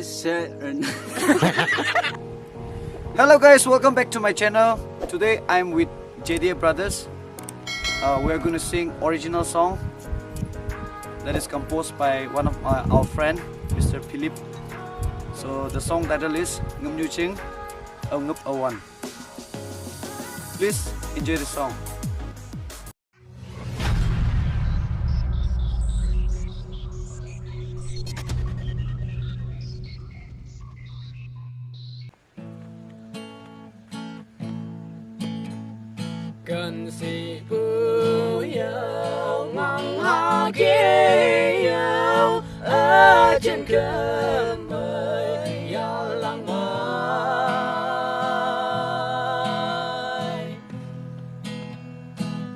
Please share and Hello guys, welcome back to my channel. Today I'm with JTA Brothers. We're gonna sing original song that is composed by one of our friend, Mr. Phillip. So the song title is Wanching, One. Please enjoy the song. Cần gì vui yêu mong họ kia yêu ở trên cơn mây yêu lặng mãi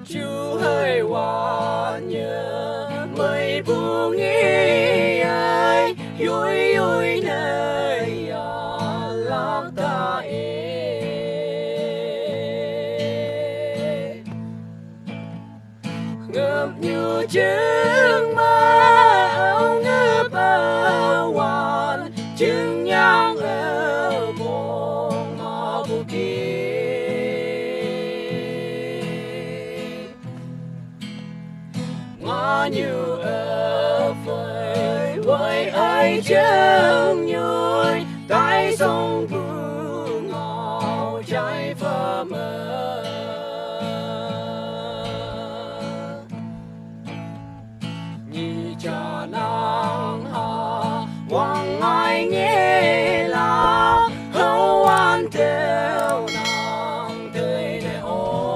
chú hơi hoa nhớ mây buông nghĩ ai vui vui nơi lót ta ngập như trứng mơ ngập ở hoàn trứng nhang ở buồn mà bu kia ngã như ở phơi với ai trăng nhoi tại sông buông ngào trái phơ mơ cho nắng hà quăng ai nghe là hậu an theo nàng tươi để ô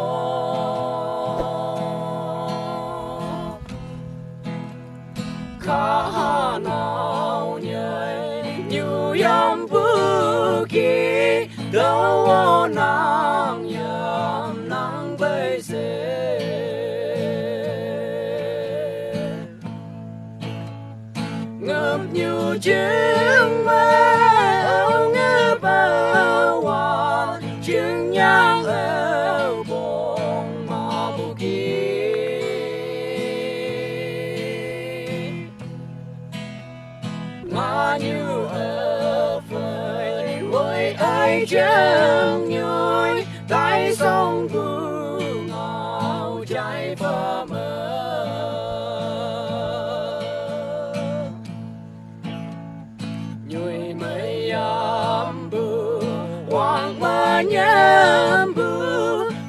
khá nào nhảy như yam bu kỳ đâu nàng yam nàng bây giờ ngập như trứng mơ ngập ở hoàn trứng nhang ở buồn mà bu kia ngã như ở phơi với ai trăng nhoi tại sông buông ngào trái phơ mơ nhồi mây âm bù hoàng mơ nhâm bù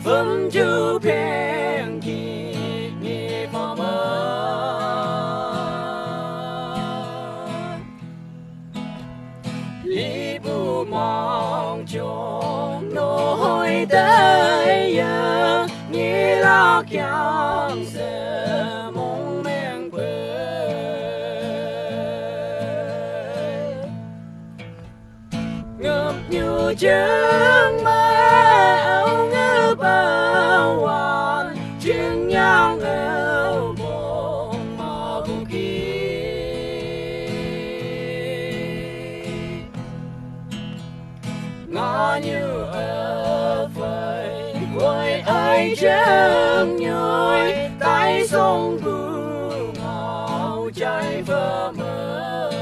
phẩm chú bèn kỳ nhị phò mơ lý bù mong chôn nô hôi tới giờ nhị lạc yang giờ mong men quê ngập như trứng mơ ngập ở hoàn trứng nhang ở buồn mà bu kia ngã như ở phơi với ai trăng nhoi tại sông buông ngào trái phơ mơ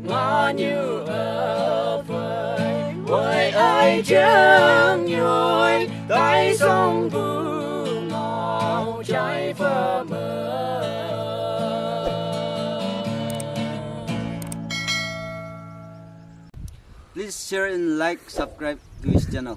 ngã như ở phơi với ai trăng nhoi tại sông buông ngào trái phơ mơ. Please share and like, subscribe to his channel.